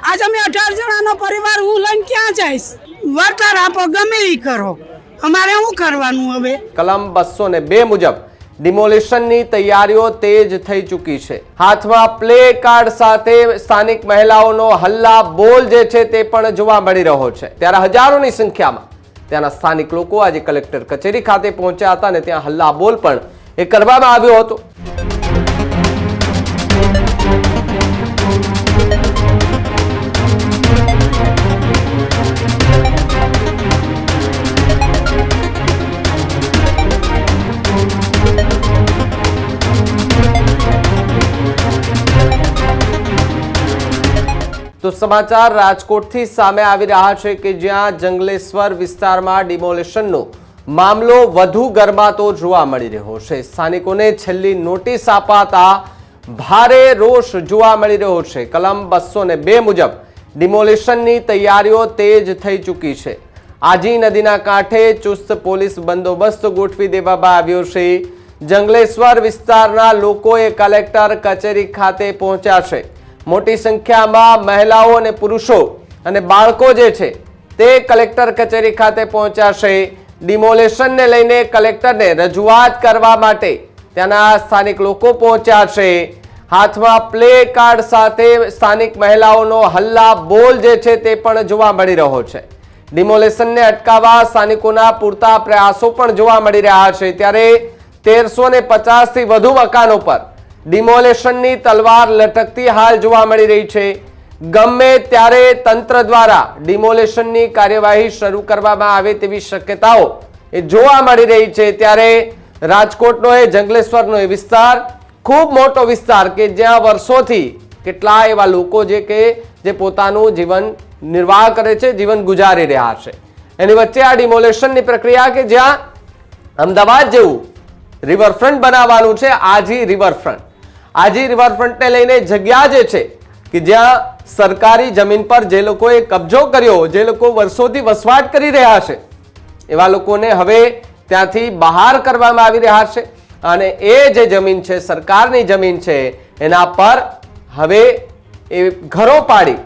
आज अमे 18 जणानो परिवार हूँ लઈને ક્યાં જઈશ? વળતર આપો, ગમે ઈ કરો, અમારે શું કરવાનું હવે? કલમ 202 મુજબ ડિમોલિશનની તૈયારીઓ તેજ થઈ ચૂકી છે। હાથમાં પ્લે કાર્ડ સાથે સ્થાનિક મહિલાઓનો હલ્લા બોલ જે છે તે પણ જોવા મળી રહ્યો છે। ત્યારે હજારોની સંખ્યામાં ત્યાંના સ્થાનિક લોકો આજે કલેક્ટર કચેરી ખાતે પહોંચ્યા હતા અને ત્યાં હલ્લા બોલ પણ એ કરવામાં આવ્યો હતો। તો સમાચાર રાજકોટથી સામે આવી રહ્યા છે કે જ્યાં જંગલેશ્વર વિસ્તારમાં ડિમોલિશનનો મામલો વધુ ગરમાતો જોવા મળી રહ્યો છે। સ્થાનિકોને છેલ્લી નોટિસ અપાતા ભારે રોષ જોવા મળી રહ્યો છે। કલમ 202 મુજબ ડિમોલિશનની તૈયારીઓ તેજ થઈ ચૂકી છે। આજી નદીના કાંઠે ચુસ્ત પોલીસ બંદોબસ્ત ગોઠવી દેવામાં આવ્યો છે। જંગલેશ્વર વિસ્તારના લોકોએ કલેક્ટર કચેરી ખાતે પહોંચ્યા છે। મોટી સંખ્યામાં મહિલાઓ અને પુરુષો અને બાળકો જે છે તે કલેક્ટર કચેરી ખાતે પહોંચ્યા છે। ડિમોલેશનને લઈને કલેક્ટરને રજૂઆત કરવા માટે ત્યાંના સ્થાનિક લોકો પહોંચ્યા છે। હાથમાં પ્લે કાર્ડ સાથે સ્થાનિક મહિલાઓનો હલ્લા બોલ જે છે તે પણ જોવા મળી રહ્યો છે। ડિમોલેશનને અટકાવવા સ્થાનિકોના પૂરતા પ્રયાસો પણ જોવા મળી રહ્યા છે। ત્યારે 1350 થી વધુ મકાનો પર ડિમોલેશનની તલવાર લટકતી હાલ જોવા મળી રહી છે। ગમે ત્યારે તંત્ર દ્વારા ડિમોલેશનની કાર્યવાહી શરૂ કરવામાં આવે તેવી શક્યતાઓ એ જોવા મળી રહી છે। ત્યારે રાજકોટનો એ જંગલેશ્વરનો એ વિસ્તાર ખૂબ મોટો વિસ્તાર કે જ્યાં વર્ષોથી કેટલા એવા લોકો જે પોતાનું જીવન નિર્વાહ કરે છે, જીવન ગુજારી રહ્યા છે। એની વચ્ચે આ ડિમોલેશનની પ્રક્રિયા કે જ્યાં અમદાવાદ જેવું રિવરફ્રન્ટ બનાવવાનું છે, આજી રિવરફ્રન્ટને લઈને જગ્યા જે છે કે જ્યાં સરકારી જમીન પર જે લોકોએ કબજો કર્યો, જે લોકો વર્ષોથી વસવાટ કરી રહ્યા છે, એવા લોકોને હવે ત્યાંથી બહાર કરવામાં આવી રહ્યા છે અને એ જે જમીન છે, સરકારની જમીન છે, એના પર હવે એ ઘરો પાડી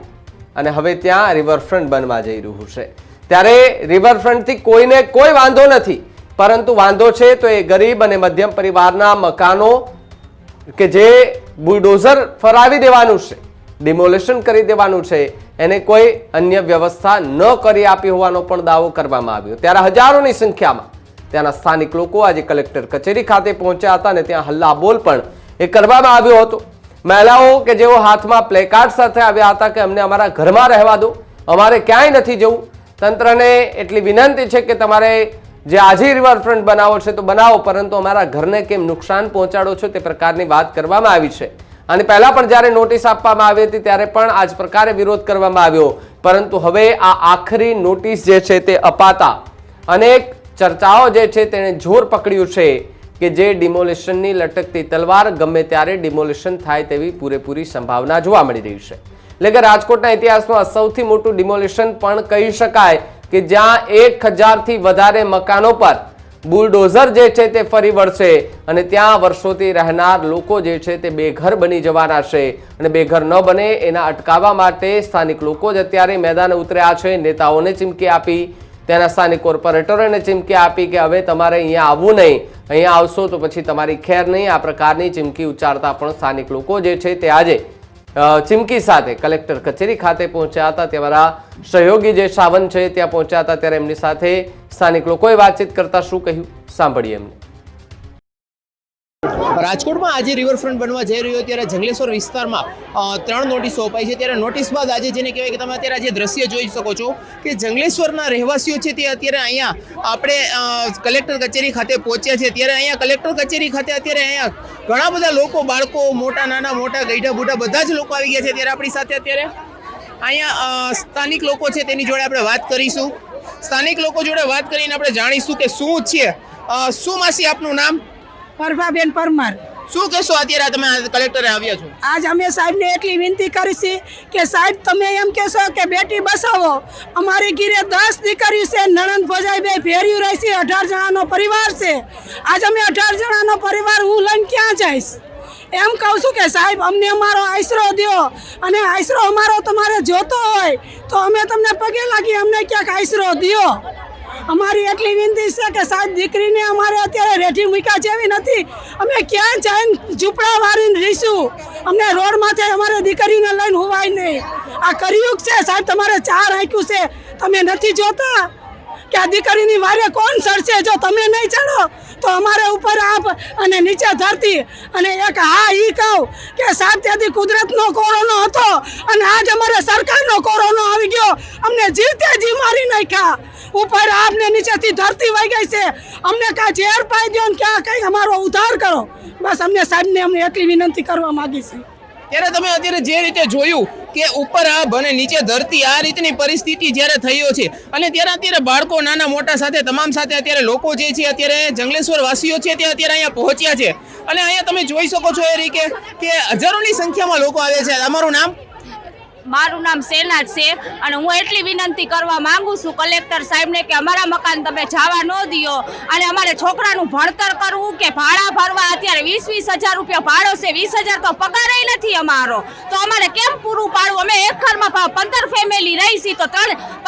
અને હવે ત્યાં રિવરફ્રન્ટ બનવા જઈ રહ્યું છે। ત્યારે રિવરફ્રન્ટથી કોઈને કોઈ વાંધો નથી, પરંતુ વાંધો છે તો એ ગરીબ અને મધ્યમ પરિવારના મકાનો કે જે બુલડોઝર ફરાવી દેવાનું છે, ડિમોલેશન કરી દેવાનું છે, એને કોઈ અન્ય વ્યવસ્થા ન કરી આપી હોવાનો પણ દાવો કરવામાં આવ્યો। ત્યારે હજારોની સંખ્યામાં ત્યાંના સ્થાનિક લોકો આજે કલેક્ટર કચેરી ખાતે પહોંચ્યા હતા અને ત્યાં હલ્લા બોલ પણ એ કરવામાં આવ્યો હતો। મહિલાઓ કે જેઓ હાથમાં પ્લેકાર્ડ સાથે આવ્યા હતા કે અમને અમારા ઘરમાં રહેવા દો, અમારે ક્યાંય નથી જવું, તંત્રને એટલી વિનંતી છે કે તમારે જે આજે રિવરફ્રન્ટ બનાવો છે તો બનાવો, પરંતુ અમારા ઘરને કેમ નુકસાન પહોંચાડો છો તે પ્રકારની વાત કરવામાં આવી છે। અને પહેલા પણ જ્યારે નોટિસ આપવામાં આવી હતી ત્યારે પણ આ જ પ્રકારે વિરોધ કરવામાં આવ્યો, પરંતુ હવે આ આખરી નોટિસ જે છે તે અપાતા અનેક ચર્ચાઓ જે છે તેણે જોર પકડ્યું છે કે જે ડિમોલિશનની લટકતી તલવાર ગમે ત્યારે ડિમોલિશન થાય તેવી પૂરેપૂરી સંભાવના જોવા મળી રહી છે। એટલે કે રાજકોટના ઇતિહાસમાં સૌથી મોટું ડિમોલિશન પણ કહી શકાય કે જ્યાં 1000 થી વધારે મકાનો પર બુલડોઝર જે છે તે ફરી વળશે અને ત્યાં વર્ષોથી રહેનાર લોકો જે છે તે બેઘર બની જવાના છે। અને બેઘર ન બને એના અટકાવવા માટે સ્થાનિક લોકો જ અત્યારે મેદાને ઉતર્યા છે। નેતાઓને ચીમકી આપી, તેના સ્થાનિક કોર્પોરેટરોને ચીમકી આપી કે હવે તમારે અહીંયા આવવું નહીં, અહીંયા આવશો તો પછી તમારી ખેર નહીં, આ પ્રકારની ચીમકી ઉચ્ચારતા પણ સ્થાનિક લોકો જે છે તે આજે ચીમકી સાથે કલેક્ટર કચેરી ખાતે પહોંચ્યા હતા। તમારા સહયોગી જે સાવંત છે ત્યાં પહોંચ્યા હતા, ત્યારે એમની સાથે સ્થાનિક લોકોએ વાતચીત કરતા શું કહ્યું સાંભળીએ એમને। રાજકોટમાં આજે રિવરફ્રન્ટ બનવા જઈ રહ્યો ત્યારે જંગલેશ્વર વિસ્તારમાં 3 નોટિસો અપાઈ છે। ત્યારે નોટિસ બાદ આજે જેને કહેવાય કે તમે અત્યારે આજે દ્રશ્ય જોઈ શકો છો કે જંગલેશ્વરના રહેવાસીઓ છે તે અત્યારે અહીંયા આપણે કલેક્ટર કચેરી ખાતે પહોંચ્યા છે। ત્યારે અહીંયા કલેક્ટર કચેરી ખાતે અત્યારે અહીંયા ઘણા બધા લોકો, બાળકો, મોટા નાના મોટા, ગઈઢા બુઢા બધા જ લોકો આવી ગયા છે। ત્યારે આપણી સાથે અત્યારે અહીંયા સ્થાનિક લોકો છે તેની જોડે આપણે વાત કરીશું। સ્થાનિક લોકો જોડે વાત કરીને આપણે જાણીશું કે શું છે। શું માસી આપનું નામ? પરભાબેન પરમાર। શું કહેશો અત્યારે તમે કલેક્ટરે આવ્યા છો? આજ અમે સાહેબને એટલી વિનંતી કરી છે કે સાહેબ તમે એમ કહેશો કે બેટી બસાવો, અમારી ઘીરે 10 દીકરી છે, નણંદ ભજાઈ બે ફેર્યું રહી છે, 18 જણાનો પરિવાર છે। આજ અમે 18 જણાનો પરિવાર હું લઈને ક્યાં જઈશ? એમ કહું છું કે સાહેબ અમને અમારો આશરો દો, અને આશરો અમારો તમારે જોતો હોય તો અમે તમને પગે લાગી, અમને ક્યાંક આશરો દો. અમારી એટલી વિનંતી છે કે સાહેબ દીકરીને અમારે અત્યારે રેઠી મૂક્યા જેવી નથી. અમે ક્યાં જઈને ઝૂંપડા વાળીને રહીશું? અમને રોડ માથે અમારે દીકરીને લઈને હોવાય નહીં. આ કરિયુગ છે સાહેબ, તમારે 4 આંખ્યું છે, તમે નથી જોતા કે આ દીકરીની વારે કોણ ચડશે? જો તમે નહીં ચડો તો અમારે ઉપર આપ અને નીચે ધરતી. અને એક હા ઈ કહું કે સાહેબ ત્યાંથી કુદરતનો કોરોનો હતો અને આજ અમારે સરકારનો કોરોનો આવી ગયો. અમને જીવતે જી મારી નાખ્યા. ઉપર આપને નીચેથી ધરતી વહી ગઈ છે. અમને કાં ઝેર પાઈ દો ને ક્યાં કંઈ અમારો ઉદ્ધાર કરો. બસ અમને સાહેબને અમને એટલી વિનંતી કરવા માંગી છે. ત્યારે તમે અત્યારે જે રીતે જોયું કે ઉપર આભ અને નીચે ધરતી, આ રીતની પરિસ્થિતિ જ્યારે થયો છે, અને ત્યારે અત્યારે બાળકો નાના મોટા સાથે તમામ સાથે અત્યારે લોકો જે છે અત્યારે જંગલેશ્વર વાસીઓ છે તે અત્યારે અહીંયા પહોંચ્યા છે. અને અહીંયા તમે જોઈ શકો છો એ રીતે કે હજારોની સંખ્યામાં લોકો આવે છે. તમારું નામ? મારું નામ સેનાજ છે અને હું એટલી વિનંતી કરવા માંગુ છું કલેક્ટર સાહેબને કે અમારા મકાન તમે જવા ન દો, અને અમારે છોકરાનું ભણતર કરવું કે ભાડા ભરવા અત્યારે 20,000 રૂપિયા ભાડો છે, 20,000 તો પગાર નથી અમારો, તો અમારે કેમ પૂરું પાડવું? અમે એક ઘરમાં 15 ફેમિલી રહી છીએ, તો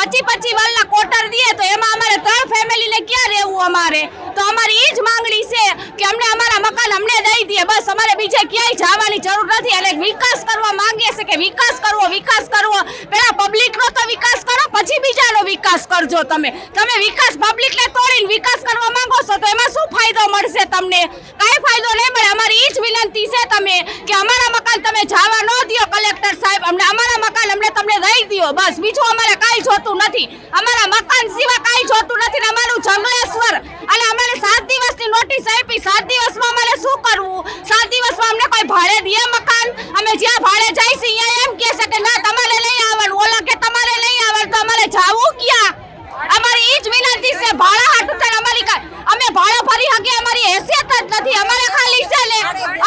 25 વાળના કોટર દઈએ તો એમાં અમારે 3 ફેમિલીને ક્યાં રહેવું? અમારે તો અમારી એ જ માંગણી છે કે અમને અમારા મકાન અમને દઈ દે, બસ. અમારે બીજે ક્યાંય જવાની જરૂર નથી. અને વિકાસ કરવા માંગીએ છીએ કે વિકાસ કરવો. પેલા પબ્લિકનો તો વિકાસ કરો, પછી બીજાનો વિકાસ કરજો. તમે વિકાસ પબ્લિકને તોડીને વિકાસ કરવા માંગો છો તો એમાં શું ફાયદો મળશે તમને? કાંઈ ફાયદો નહીં મળે. અમારી એ જ વિનંતી છે તમે કે અમારા મકાન તમે જવા ન દો કલેક્ટર સાહેબ. અમારા મકાન અમને તમને દઈ દો, બસ. બીજું અમારે કાંઈ જોતું નથી. અમારા મકાન સિવાય કાંઈ જોતું નથી. અમારું જંગલેશ્વર, અને અમારે 7 દિવસની નોટિસ આપી. 7 દિવસમાં અમારે શું કરવું? 7 દિવસમાં અમને કોઈ ભાડે દે મકાન? અમે જ્યાં ભાડે જાય છે અહીંયા એમ કહે છે કે ના તમારે લઈ આવવાનું, ઓલા કે તમારે લઈ આવવાનું, તો અમારે જાવું ક્યાં? અમારી એ જ વિનંતી છે. ભાડા હાટું થાય અમારી અમે ભાડા ભરી શકીએ, અમારી હેસિયત જ નથી. અમારે ખાલી છે ને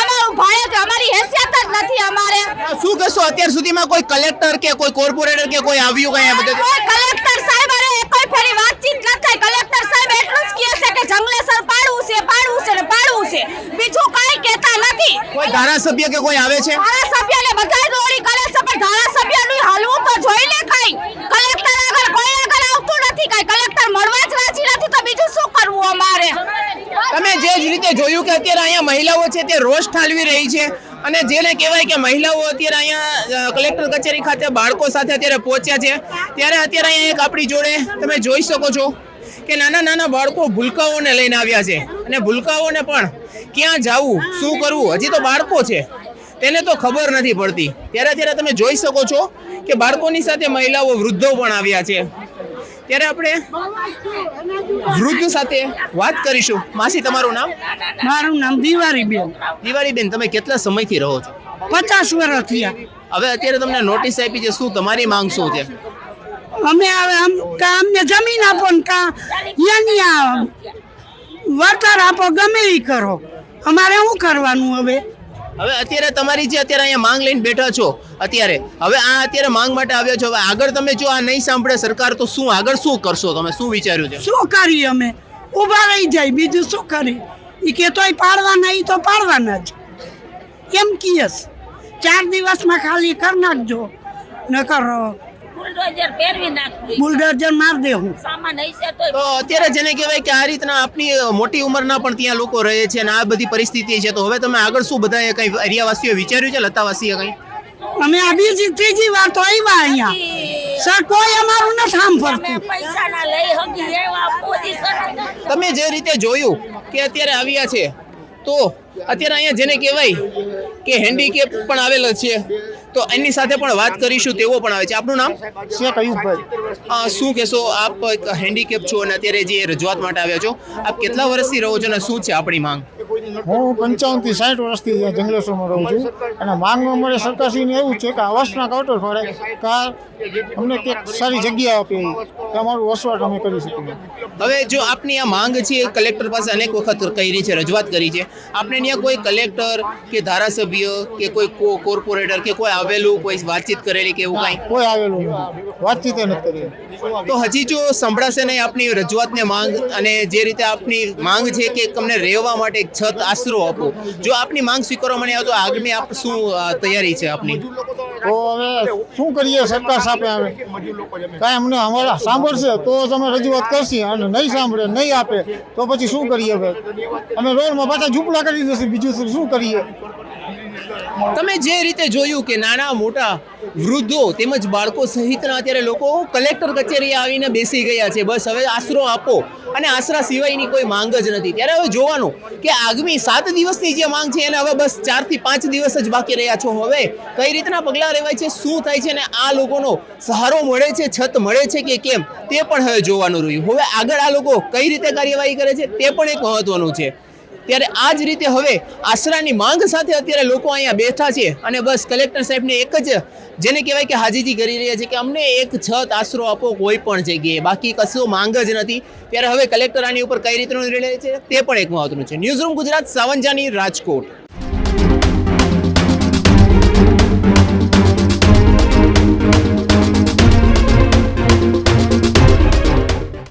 અમારું ભાડે, અમારી હેસિયત જ નથી. અમારે શું કહેશો? અત્યાર સુધીમાં કોઈ કલેક્ટર કે કોઈ કોર્પોરેટર કે કોઈ આવ્યું કઈ આ બધું? કોઈ કલેક્ટર સાહેબ અરે કોઈ ફરી વાતચીત ન થઈ. કલેક્ટર સાહેબ એટલું જ કહે છે કે જંગલેશ્વર પાડવું છે ને પાડવું છે, બીજું કાંઈ કહેતા નથી. કોઈ ધારાસભ્ય કે કોઈ આવે છે? ધારાસભ્યને બધા દોડી કરે છે, પણ ધારાસભ્યનું હાલવું તો જોઈ લે. કઈ કલેક્ટર આગળ કોઈ આગળ આવતું નથી. કઈ કલેક્ટર મળવા જ રાજી નથી, તો બીજું શું કરવું અમારે? તમે જે જ રીતે જોયું કે અત્યારે અહીંયા મહિલાઓ છે તે રોષ ઠાલવી રહી છે, અને જેને કહેવાય કે મહિલાઓ અત્યારે અહીંયા કલેક્ટર કચેરી ખાતે બાળકો સાથે અત્યારે પહોંચ્યા છે. ત્યારે અત્યારે અહીંયા એક આપણી જોડે તમે જોઈ શકો છો કે નાના બાળકો ભૂલકાઓને લઈને આવ્યા છે, અને ભૂલકાઓને પણ ક્યાં જવું, શું કરવું, હજી તો બાળકો છે તેને તો ખબર નથી પડતી. ત્યારે તમે જોઈ શકો છો કે બાળકોની સાથે મહિલાઓ, વૃદ્ધો પણ આવ્યા છે. ત્યારે આપણે વૃદ્ધ સાથે વાત કરીશું. માસી, તમારું નામ? મારું નામ દિવાળીબેન. દિવાળીબેન, તમે કેટલા સમયથી રહો છો? 50 વર્ષ થયા. હવે અત્યારે તમને નોટિસ આપી છે, શું તમારી માંગ શું છે? અમે હવે અમને જમીન આપો ને વળતર આપો, ગમે એ કરો. અમારે શું કરવાનું હવે? હવે અત્યારે તમારી જે અત્યારે અહીંયા માંગ લઈને બેઠા છો અત્યારે, હવે આ અત્યારે માંગ માટે આવ્યા છો, હવે આગળ તમે જો આ નહીં સાંભળે સરકાર તો શું આગળ શું કરશો? તમે શું વિચાર્યું છે? શું કરીએ? અમે ઊભા રહી જાય, બીજું શું કરી? એ કે તોય પાડવાના, એ તો પાડવાના જ. કેમ કીયસ 4 દિવસમાં ખાલી કરી નાખજો, નકર બુલડોઝર માર દેવું. તો અત્યારે જેને કહેવાય કે આ રીતના આપની મોટી ઉંમરના પણ ત્યાં લોકો રહે છે, અને આ બધી પરિસ્થિતિ છે, તો હવે તમે આગળ શું બધાએ કઈ એરિયાવાસીઓ વિચાર્યું છે? લતાવાસીએ કઈ? અમે આ બીજી 3જી વાર તો આવ્યા અહીંયા, સર કોઈ અમારું નથી સાંભળતું. તમે જે રીતે જોયું કે અત્યારે આવ્યા છે, તો અત્યારે અહીંયા જેને કહેવાય કે હેન્ડીકેપ પણ આવેલા છે, તો એની સાથે પણ વાત કરીશું. તેઓ પણ આવે છે. આપનું નામ? શેખ અયુબભાઈ. શું કહેશો? આપ હેન્ડીકેપ છો અને અત્યારે જે રજૂઆત માટે આવ્યા છો, આપ કેટલા વર્ષથી રહો છો અને શું છે આપણી માંગ? હું 55 થી 60 વર્ષથી અહીંયા જંગલેશ્વરમાં રહું છું, અને માંગ અમારે સરકારશ્રીને એવું છે કે આવાસના કાઉન્ટર ફરે કાર અમને કંઈક સારી જગ્યા આપે, કે અમારું વસવાટ અમે કરી શકીએ. હવે જો આપની આ માંગ છે કલેક્ટર પાસે અનેક વખત કરી છે, રજૂઆત કરી છે, આપણે ત્યાં કોઈ કલેક્ટર કે ધારાસભ્ય કે કોઈ કોર્પોરેટર કે કોઈ આવેલું, કોઈ વાતચીત કરેલી કે એવું કાંઈ? કોઈ આવેલું નથી, વાતચીત એ નથી કરી. તો હજી જો સંભળાશે નહીં આપની રજૂઆતને માંગ, અને જે રીતે આપની માંગ છે કે તમને રહેવા માટે એક છત આશરો આપો, જો આપની માંગ સ્વીકારવામાં નહીં આવે તો આગામી આપ શું તૈયારી છે આપની? તો હવે શું કરીએ, સરકાર સાપે આવે કાંઈ અમને અમારા સાંભળશે તો જ અમે રજૂઆત કરશી, અને નહીં સાંભળે નહીં આપે તો પછી શું કરીએ? હવે અમે રોડમાં પાછા ઝૂંપડા કરી દઈશું, બીજું શું કરીએ? તમે જે રીતે જોયું કે નાના મોટા વૃદ્ધો તેમજ બાળકો સહિતના અત્યારે લોકો કલેક્ટર કચેરીએ આવીને બેસી ગયા છે. બસ હવે આશરો આપો, અને આશરા સિવાયની કોઈ માંગ જ નથી. ત્યારે હવે જોવાનું કે આગામી 7 દિવસની જે માંગ છે એને હવે બસ 4 થી 5 દિવસ જ બાકી રહ્યા છો. હવે કઈ રીતના પગલાં લેવાય છે, શું થાય છે, અને આ લોકોનો સહારો મળે છે, છત મળે છે કે કેમ, તે પણ હવે જોવાનું રહ્યું. હવે આગળ આ લોકો કઈ રીતે કાર્યવાહી કરે છે તે પણ એક મહત્વનું છે. ત્યારે આ જ રીતે હવે આશરાની માંગ સાથે અત્યારે લોકો અહીંયા બેઠા છે, અને બસ કલેક્ટર સાહેબને એક જ જેને કહેવાય કે હાજીજી કરી રહ્યા છે કે અમને એક છત આશરો આપો કોઈ પણ જગ્યાએ, બાકી કશો માંગ જ નથી. ત્યારે હવે કલેક્ટર આની ઉપર કઈ રીતનો નિર્ણય છે તે પણ એક મહત્વનું છે. ન્યૂઝરૂમ ગુજરાત, સાવંજાની, રાજકોટ.